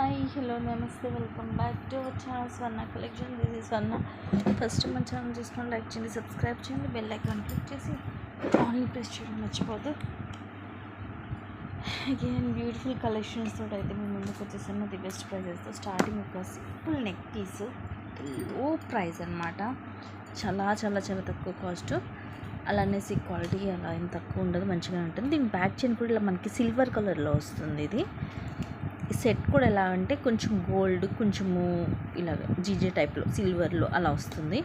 Hi hello నమస్తే welcome back to our channel Swarna collection. This is Swarna. First మన channel చూసుకొని like చేయండి, subscribe చేయండి, bell icon click చేసి online press చేయడం మర్చిపోదు. అగైన్ బ్యూటిఫుల్ కలెక్షన్స్ తోటి అయితే మేము ముందుకు వచ్చేసాము. ది బెస్ట్ ప్రైజెస్తో స్టార్టింగ్ ఒక సింపుల్ నెక్ పీస్, లో ప్రైస్ అనమాట. చాలా చాలా చాలా తక్కువ కాస్ట్. అలానేసి క్వాలిటీ అలా ఏం తక్కువ ఉండదు, మంచిగా ఉంటుంది. దీని బ్యాక్ చైన్ కూడా ఇలా మనకి సిల్వర్ కలర్లో వస్తుంది. ఇది సెట్ కూడా ఎలా అంటే కొంచెం గోల్డ్, కొంచెము ఇలాగ జీజే టైప్లో సిల్వర్లో అలా వస్తుంది.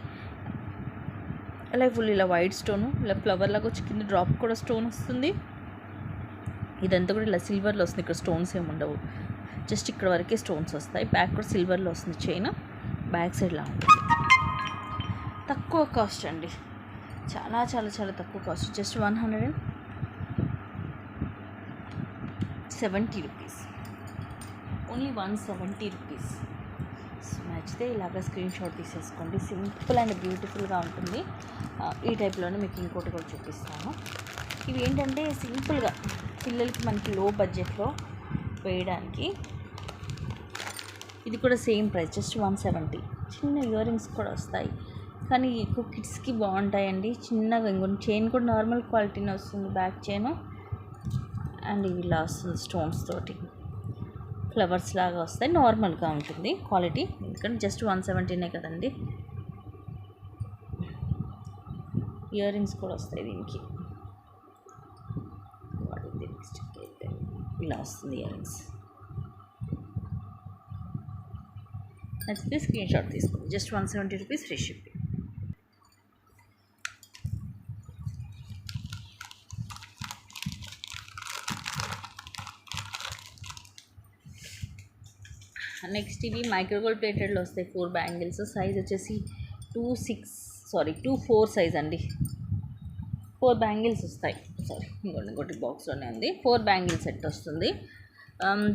అలా ఫుల్ ఇలా వైట్ స్టోను ఇలా ఫ్లవర్ లాగా వచ్చి కింద డ్రాప్ కూడా స్టోన్ వస్తుంది. ఇదంతా కూడా ఇలా సిల్వర్లో వస్తుంది. ఇక్కడ స్టోన్స్ ఏమి ఉండవు, జస్ట్ ఇక్కడ వరకే స్టోన్స్ వస్తాయి. బ్యాక్ కూడా సిల్వర్లో వస్తుంది. చైన్ బ్యాక్ సైడ్ లా ఉంటుంది. తక్కువ కాస్ట్ అండి, చాలా చాలా చాలా తక్కువ cost. Just 170 rupees, only 170 rupees. So నచ్చితే ఇలాగ స్క్రీన్ షాట్ తీసేసుకోండి. సింపుల్ అండ్ బ్యూటిఫుల్గా ఉంటుంది. ఈ టైప్లోనే మీకు ఇంకోటి కూడా చూపిస్తాను. ఇవి ఏంటంటే సింపుల్గా పిల్లలకి మనకి లో బడ్జెట్లో వేయడానికి. ఇది కూడా సేమ్ ప్రైస్, జస్ట్ 170. చిన్న ఇయర్ రింగ్స్ కూడా వస్తాయి, కానీ ఎక్కువ కిడ్స్కి బాగుంటాయండి. చిన్నగా ఇంకొన్ని చైన్ కూడా నార్మల్ క్వాలిటీనే వస్తుంది, బ్యాక్ చైన్. అండ్ ఇవి ఇలా వస్తుంది స్టోన్స్ తోటి, ఫ్లవర్స్ లాగా వస్తాయి. నార్మల్గా ఉంటుంది క్వాలిటీ, ఎందుకంటే జస్ట్ 170నే కదండి. ఇయర్ రింగ్స్ కూడా వస్తాయి దీనికి. ఇలా వస్తుంది ఇయర్ రింగ్స్. నచ్చితే స్క్రీన్ షాట్ తీసుకోండి. Just 170 rupees, free shipping. Next ఇవి మైక్రోగోల్డ్ ప్లేటెడ్లో వస్తాయి. 4 బ్యాంగిల్స్. సైజ్ వచ్చేసి 2-4 సైజ్ అండి. 4 బ్యాంగిల్స్ వస్తాయి. ఇంకోటి బాక్స్లోనే ఉంది. 4 బ్యాంగిల్ సెట్ వస్తుంది.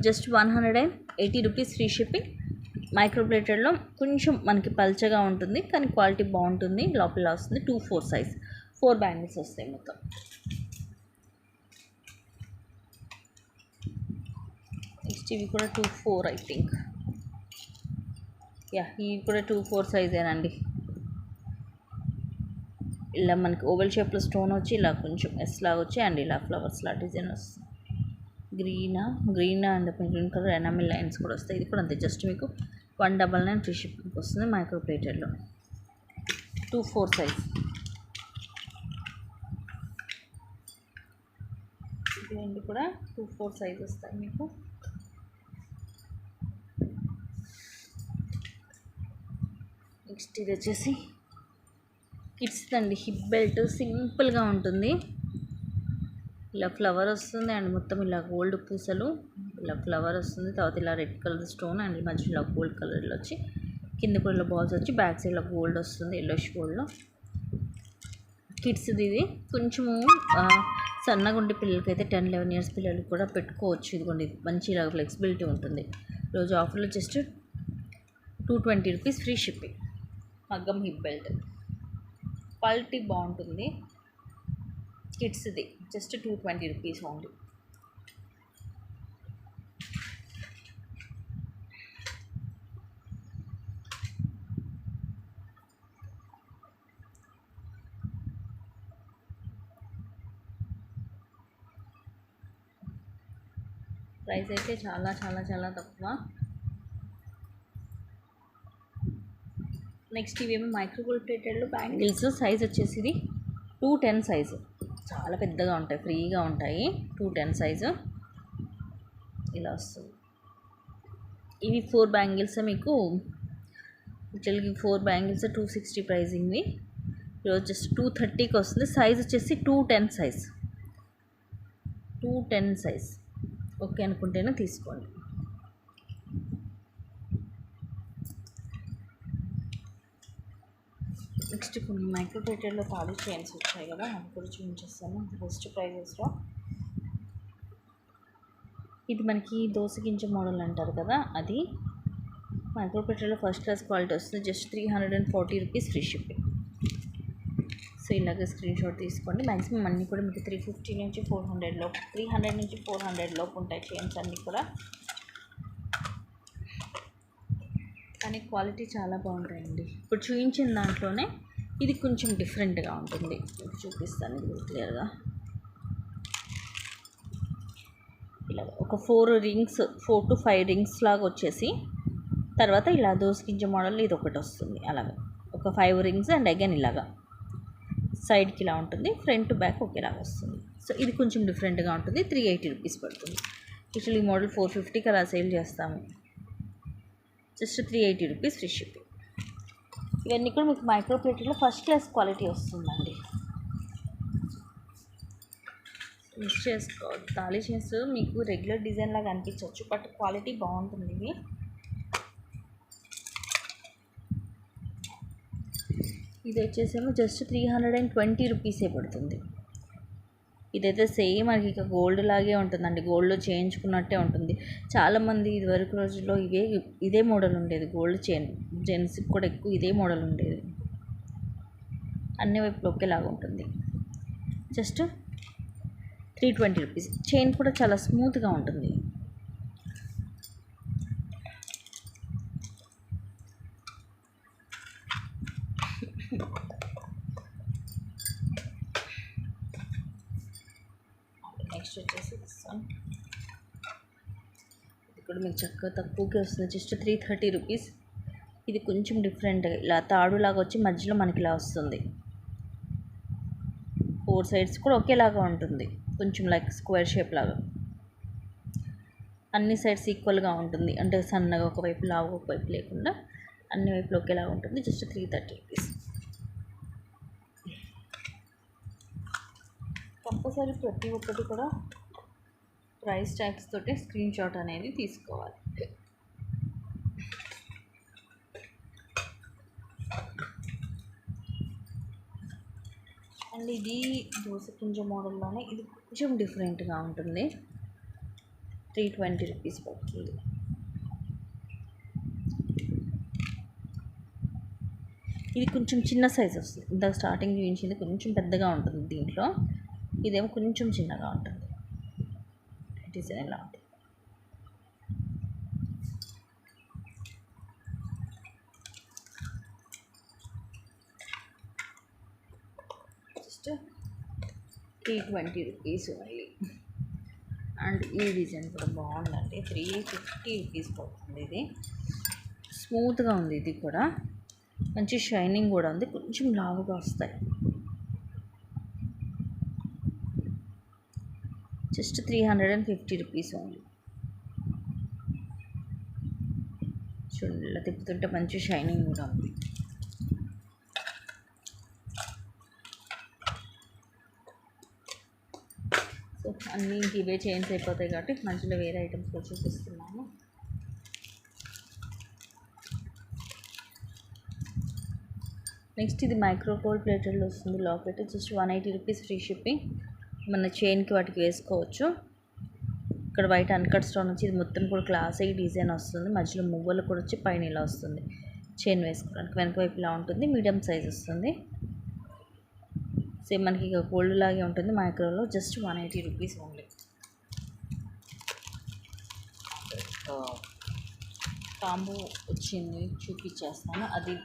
Just 180 rupees, free shipping. Micro ప్లేటెడ్లో కొంచెం మనకి పల్చగా ఉంటుంది, కానీ క్వాలిటీ బాగుంటుంది. లోపల వస్తుంది. 2-4 సైజ్, 4 బ్యాంగిల్స్ వస్తాయి మొత్తం. నెక్స్ట్ ఇవి కూడా 2-4 ఐ థింక్. ఇవి కూడా 2-4 సైజేనండి. ఇలా మనకి ఓవెల్ షేప్లో స్టోన్ వచ్చి ఇలా కొంచెం ఎస్ లాగా వచ్చి అండ్ ఇలా ఫ్లవర్స్ లా డిజైన్ వస్తుంది. Green and green colour enamel lines కూడా వస్తాయి. ఇది కూడా అంతే, జస్ట్ మీకు 199 ఫ్రీ షిప్పింగ్ వస్తుంది. మైక్రో ప్లేటెడ్లో 2-4 సైజ్. ఇది కూడా 2-4 సైజ్ వస్తాయి మీకు. నెక్స్ట్ ఇది వచ్చేసి కిడ్స్ అండి. హిప్ బెల్ట్ సింపుల్గా ఉంటుంది. ఇలా ఫ్లవర్ వస్తుంది అండ్ మొత్తం ఇలా గోల్డ్ పూసలు, ఇలా ఫ్లవర్ వస్తుంది. తర్వాత ఇలా రెడ్ కలర్ స్టోన్ అండ్ మధ్యలో ఇలా గోల్డ్ కలర్లో వచ్చి కింద కూడా ఇలా బాల్స్ వచ్చి బ్యాక్ సైడ్లో గోల్డ్ వస్తుంది, ఎల్లోష్ గోల్డ్లో. కిడ్స్ది ఇది కొంచెము సన్నగా ఉండే పిల్లలకైతే 10-11 ఇయర్స్ పిల్లలకి కూడా పెట్టుకోవచ్చు. ఇదిగోండి, ఇది మంచి ఇలా ఫ్లెక్సిబిలిటీ ఉంటుంది. ఈరోజు ఆఫర్లో జస్ట్ 220 రూపీస్, ఫ్రీ షిప్పింగ్. మగ్గం హిప్ బెల్ట్, క్వాలిటీ బాగుంటుంది. కిడ్స్ది జస్ట్ 220 రూపీస్ ఓన్లీ. ప్రైస్ అయితే చాలా చాలా చాలా తక్కువ. నెక్స్ట్ ఇవేమో మైక్రోగోల్డ్ ప్లేటెడ్లో బ్యాంగిల్స్. సైజ్ వచ్చేసి ఇది 210 సైజు, చాలా పెద్దగా ఉంటాయి, ఫ్రీగా ఉంటాయి. 210 సైజు ఇలా వస్తుంది. ఇవి 4 బ్యాంగిల్స్ మీకు. యాక్చువల్గా 4 బ్యాంగిల్స్ 260 ప్రైజింగ్వి. ఈరోజు జస్ట్ 230కి వస్తుంది. సైజ్ వచ్చేసి 210 సైజ్. 210 సైజ్ ఓకే అనుకుంటేనే తీసుకోండి. నెక్స్ట్ కొన్ని మైక్రో ప్లేటెడ్లో తాళీ చైన్స్ వచ్చాయి కదా, అవి కూడా చూపించేస్తాను బెస్ట్ ప్రైజెస్లో. ఇది మనకి దోశ గింజ మోడల్ అంటారు కదా, అది మైక్రో ప్లేటెడ్లో ఫస్ట్ క్లాస్ క్వాలిటీ వస్తుంది. Just 340 rupees, free shipping. So ఇలాగే స్క్రీన్ షాట్ తీసుకోండి. మ్యాక్సిమం అన్నీ కూడా మీకు 350 నుంచి 400 లోపు, 300 నుంచి 400 లోపు ఉంటాయి చైన్స్ అన్నీ కూడా. కానీ క్వాలిటీ చాలా బాగుంటాయండి. ఇప్పుడు చూపించిన దాంట్లోనే ఇది కొంచెం డిఫరెంట్గా ఉంటుంది. చూపిస్తాను ఇది క్లియర్గా. ఇలా ఒక 4 to 5 రింగ్స్ లాగా వచ్చేసి తర్వాత ఇలా దోసగింజ మోడల్ ఇది ఒకటి వస్తుంది. అలాగా ఒక 5 రింగ్స్ అండ్ అగైన్ ఇలాగా సైడ్కి ఇలా ఉంటుంది, ఫ్రంట్ టు బ్యాక్ ఒకేలాగా వస్తుంది. సో ఇది కొంచెం డిఫరెంట్గా ఉంటుంది. 380 రూపీస్ పడుతుంది. యాక్చువల్లీ ఈ మోడల్ 450కి అలా సేల్ చేస్తాము. Just 380 rupees free shipping. ఇవన్నీ కూడా మీకు మైక్రో ప్లేట్లో ఫస్ట్ క్లాస్ క్వాలిటీ వస్తుందండి. మిస్ చేసుకోవద్దు. తాళీ చైన్స్ మీకు రెగ్యులర్ డిజైన్ లాగా అనిపించవచ్చు, బట్ క్వాలిటీ బాగుంటుంది. ఇది వచ్చేసేమో జస్ట్ 320 రూపీసే పడుతుంది. ఇదైతే సేమ్ మనకి ఇక గోల్డ్ లాగే ఉంటుందండి, గోల్డ్లో చేయించుకున్నట్టే ఉంటుంది. చాలామంది ఇదివరకు రోజుల్లో ఇదే మోడల్ ఉండేది. గోల్డ్ చైన్ జెంట్స్కి కూడా ఎక్కువ ఇదే మోడల్ ఉండేది. అన్ని వైపులు ఒకేలాగా ఉంటుంది. Just 320 rupees. చైన్ కూడా చాలా స్మూత్గా ఉంటుంది. నెక్స్ట్ వచ్చేసి ఇది కూడా మీకు చక్కగా తక్కువకే వస్తుంది. Just 330 rupees. ఇది కొంచెం డిఫరెంట్, ఇలా తాడులాగా వచ్చి మధ్యలో మనకి ఇలా వస్తుంది. 4 సైడ్స్ కూడా ఒకేలాగా ఉంటుంది, కొంచెం లైక్ స్క్వేర్ షేప్ లాగా. అన్ని సైడ్స్ ఈక్వల్గా ఉంటుంది, అంటే సన్నగా ఒకవైపు లావుగా ఒకవైపు లేకుండా అన్ని వైపులు ఒకేలాగా ఉంటుంది. Just 330 rupees. కంపల్సరీ ప్రతి ఒక్కటి కూడా ప్రైస్ ట్యాగ్స్ తోటే స్క్రీన్ షాట్ అనేది తీసుకోవాలి. అండ్ ఇది దోసపుంజ మోడల్లోనే ఇది కొంచెం డిఫరెంట్గా ఉంటుంది. 320 రూపీస్ పడుతుంది. ఇది కొంచెం చిన్న సైజ్ వస్తుంది. ఇందాక స్టార్టింగ్ చూపించింది కొంచెం పెద్దగా ఉంటుంది, దీంట్లో ఇదేమో కొంచెం చిన్నగా ఉంటుంది. డిజైన్ ఎలా ఉంటుంది. Just 320 rupees only. అండ్ ఈ డిజైన్ కూడా బాగుందండి. 350 రూపీస్ పడుతుంది. ఇది స్మూత్గా ఉంది, ఇది కూడా మంచి షైనింగ్ కూడా ఉంది, కొంచెం లావుగా వస్తాయి. Just 350 rupees only. చూడండి ఇలా తిప్పుతుంటే మంచి షైనింగ్ కూడా ఉంది. సో అన్నీ ఇవే చేంజ్ అయిపోతాయి కాబట్టి మంచిగా వేరే ఐటమ్స్ కూడా చూపిస్తున్నాను. నెక్స్ట్ ఇది మైక్రో గోల్డ్ ప్లేటెడ్లో వస్తుంది. Locket just 180 rupees free shipping. మన చైన్కి వాటికి వేసుకోవచ్చు. ఇక్కడ వైట్ అన్కట్ స్టోన్ వచ్చి ఇది మొత్తం కూడా క్లాసిక్ డిజైన్ వస్తుంది. మధ్యలో మువ్వలు కూడా వచ్చి పైన ఇలా వస్తుంది. చైన్ వేసుకోవడానికి వెనక వైపు ఇలా ఉంటుంది. మీడియం సైజ్ వస్తుంది. సేమ్ మనకి ఇక గోల్డ్ లాగే ఉంటుంది మైక్రోలో. Just 180 rupees only. కాంబో వచ్చింది చూపించేస్తాను. అది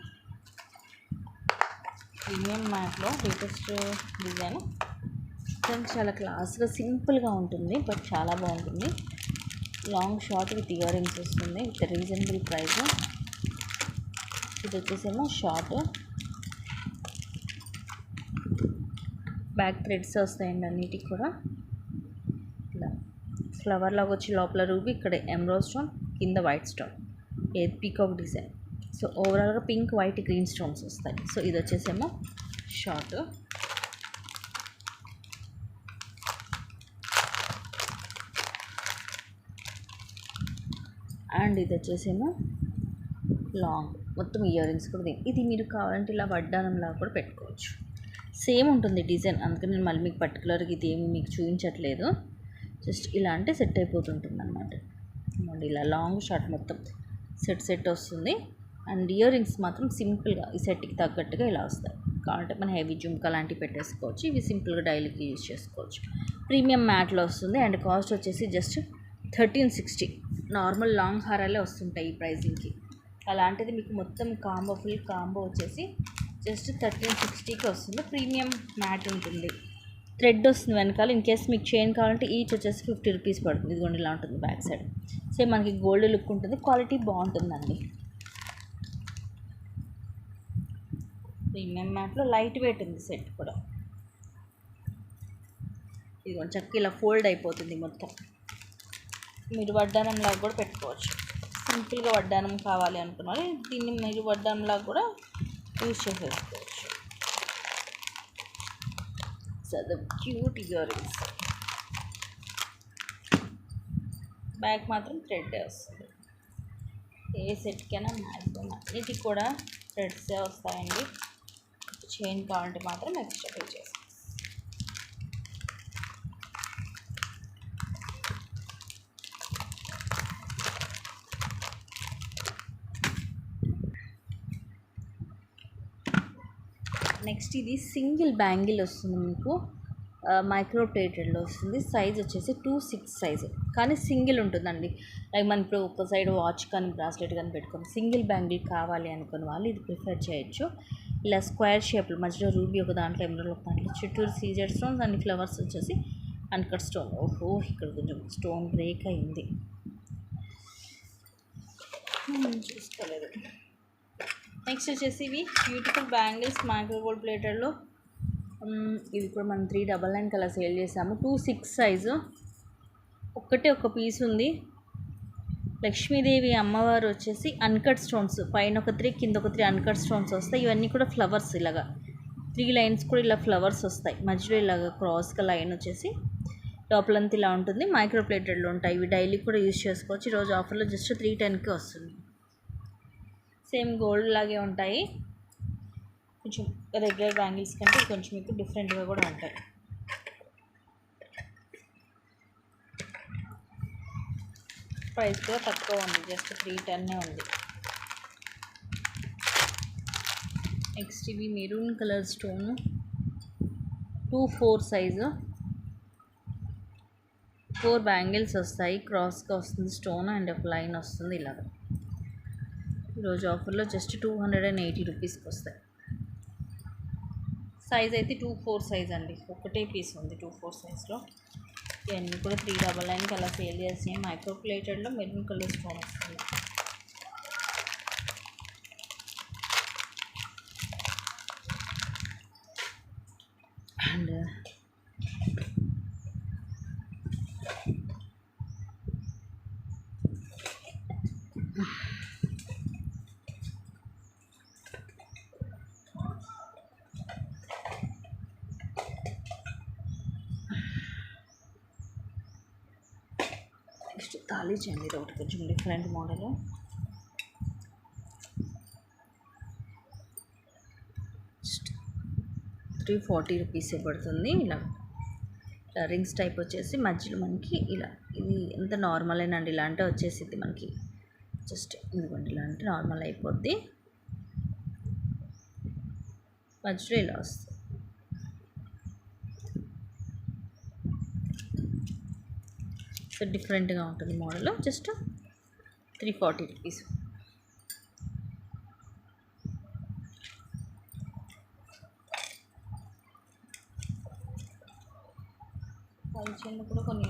ప్రీమియం మ్యాట్లో లేటెస్ట్ డిజైన్. చాలా క్లాస్గా సింపుల్గా ఉంటుంది, బట్ చాలా బాగుంటుంది. Long short with ear rings వస్తుంది విత్ రీజనబుల్ ప్రైస్. ఇది వచ్చేసేమో షార్ట్ బ్యాక్ థ్రెడ్స్ వస్తాయండి అన్నిటికి కూడా. ఇలా ఫ్లవర్ లాగా వచ్చి లోపల రూబీ, ఇక్కడ ఎమరాల్డ్ స్టోన్, కింద వైట్ స్టోన్, ఏది పీకాక్ డిజైన్. సో ఓవరాల్గా పింక్ వైట్ గ్రీన్ స్టోన్స్ వస్తాయి. సో ఇది వచ్చేసేమో షార్ట్. అండ్ ఇది వచ్చేసేమో లాంగ్, మొత్తం ఇయర్ రింగ్స్ కూడా. ఇది మీరు కావాలంటే ఇలా వడ్డానంలా కూడా పెట్టుకోవచ్చు. సేమ్ ఉంటుంది డిజైన్, అందుకని నేను మళ్ళీ మీకు పర్టికులర్గా ఇది ఏమి మీకు చూపించట్లేదు. జస్ట్ ఇలా అంటే సెట్ అయిపోతుంటుంది అనమాట. ఇలా లాంగ్ షార్ట్ మొత్తం సెట్ వస్తుంది. అండ్ ఇయర్ రింగ్స్ మాత్రం సింపుల్గా ఈ సెట్కి తగ్గట్టుగా ఇలా వస్తాయి. కావాలంటే మనం హెవీ జుమ్కా లాంటివి పెట్టేసుకోవచ్చు. ఇవి సింపుల్గా డైలీకి యూజ్ చేసుకోవచ్చు. ప్రీమియం మ్యాట్లో వస్తుంది. అండ్ కాస్ట్ వచ్చేసి జస్ట్ 1360. నార్మల్ లాంగ్ హారాలే వస్తుంటాయి ఈ ప్రైజింగ్కి. అలాంటిది మీకు మొత్తం కాంబో ఫుల్ కాంబో వచ్చేసి జస్ట్ 1360కి వస్తుంది. ప్రీమియం మ్యాట్ ఉంటుంది, థ్రెడ్ వస్తుంది వెనకాల. ఇన్ కేస్ మీకు చైన్ కావాలంటే ఈచ్ వచ్చేసి 50 రూపీస్ పడుతుంది. ఇదిగోండి ఇలా ఉంటుంది బ్యాక్ సైడ్. సేమ్ మనకి గోల్డ్ లుక్ ఉంటుంది, క్వాలిటీ బాగుంటుందండి. ప్రీమియం మ్యాట్లో లైట్ వెయిట్ ఉంది సెట్ కూడా. ఇదిగోండి చక్క ఇలా ఫోల్డ్ అయిపోతుంది మొత్తం. మీరు వడ్డానంలాగా కూడా పెట్టుకోవచ్చు. సింపుల్గా వడ్డానం కావాలి అనుకున్నారు దీన్ని మీరు వడ్డానంలాగా కూడా యూజ్ చేసేసుకోవచ్చు. So the cute ear rings. Back మాత్రం థ్రెడ్ వస్తుంది. ఏ సెట్కైనా మ్యాక్సిమం అన్నిటికి కూడా థ్రెడ్సే వస్తాయండి. చైన్ కావాలంటే మాత్రం ఎక్స్ట్రా పే చేస్తాం. నెక్స్ట్ ఇది సింగిల్ బ్యాంగిల్ వస్తుంది మీకు, మైక్రో ప్లేటెడ్లో వస్తుంది. సైజ్ వచ్చేసి 2/6 సైజు, కానీ సింగిల్ ఉంటుందండి. లైక్ మనం ఇప్పుడు ఒక సైడ్ వాచ్ కానీ బ్రాస్లెట్ కానీ పెట్టుకొని సింగిల్ బ్యాంగిల్ కావాలి అనుకున్న వాళ్ళు ఇది ప్రిఫర్ చేయొచ్చు. ఇలా స్క్వేర్ షేప్లో మధ్యలో రూబీ ఒక దాంట్లో, ఎమరాల్డ్ ఒక దాంట్లో, చుట్టూరు సీజర్ స్టోన్స్ అండ్ ఫ్లవర్స్ వచ్చేసి అన్కట్ స్టోన్. ఓహో ఇక్కడ కొంచెం స్టోన్ బ్రేక్ అయింది, చూసుకోలేదు. నెక్స్ట్ వచ్చేసి ఇవి బ్యూటిఫుల్ బ్యాంగిల్స్ మైక్రో గోల్డ్ ప్లేటెడ్లో. ఇవి కూడా మనం 399 కలర్ సేల్ చేసాము. 2/6 సైజు, ఒక్కటే ఒక పీస్ ఉంది. లక్ష్మీదేవి అమ్మవారు వచ్చేసి అన్కట్ స్టోన్స్, పైన ఒక 3 కింద ఒక 3 అన్కట్ స్టోన్స్ వస్తాయి. ఇవన్నీ కూడా ఫ్లవర్స్, ఇలాగా 3 లైన్స్ కూడా ఇలా ఫ్లవర్స్ వస్తాయి. మధ్యలో ఇలాగ క్రాస్గా లైన్ వచ్చేసి లోపలంతా ఇలా ఉంటుంది. మైక్రో ప్లేటెడ్లో ఉంటాయి. ఇవి డైలీ కూడా యూజ్ చేసుకోవచ్చు. ఈరోజు ఆఫర్లో జస్ట్ 310కి వస్తుంది. సేమ్ గోల్డ్ లాగే ఉంటాయి. కొంచెం రెగ్యులర్ బ్యాంగిల్స్ కంటే కొంచెం మీకు డిఫరెంట్గా కూడా ఉంటాయి. ప్రైస్ కూడా తక్కువ ఉంది, జస్ట్ 310 ఉంది. నెక్స్ట్ ఇవి maroon colour stone, 2/4 size, 4 bangles వస్తాయి. క్రాస్గా వస్తుంది స్టోన్ అండ్ ఒక లైన్ వస్తుంది ఇలాగ. ఈరోజు ఆఫర్లో జస్ట్ 280 రూపీస్కి వస్తాయి. సైజ్ అయితే 2/4 సైజ్ అండి, ఒకటే పీస్ ఉంది 2/4 సైజ్లో. ఇవన్నీ కూడా 399 అలా సేల్ చేసినాయి. మైక్రో ప్లేటెడ్లో మెరూన్ కలర్ స్టోన్ వస్తుంది. అండ్ నెక్స్ట్ తాళీ చైన్, ఇది ఒకటి కొంచెం డిఫరెంట్ మోడల్. జస్ట్ 340 రూపీసే పడుతుంది. ఇలా రింగ్స్ టైప్ వచ్చేసి మధ్యలో మనకి ఇలా, ఇది ఎంత నార్మల్ అయినండి. ఇలా అంటే వచ్చేసింది మనకి జస్ట్ ఎందుకంటే ఇలా అంటే నార్మల్ అయిపోద్ది. మధ్యలో ఇలా వస్తుంది. సో డిఫరెంట్గా ఉంటుంది మోడల్. Just 340 rupees. చిన్న కూడా కొన్ని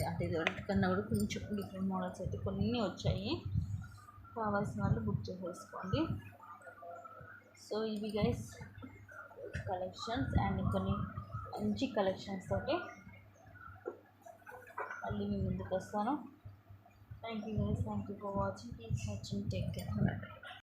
అంటే ఇది కన్నా కూడా కొంచెం డిఫరెంట్ మోడల్స్ అయితే కొన్ని వచ్చాయి. కావాల్సిన వాళ్ళు బుక్ చేసేసుకోండి. సో ఇవి గైస్ కలెక్షన్స్, అండ్ కొన్ని మంచి కలెక్షన్స్ తోటి మళ్ళీ మీ ముందుకు వస్తాను. Thank you guys, thank you for watching. Please watching, take care.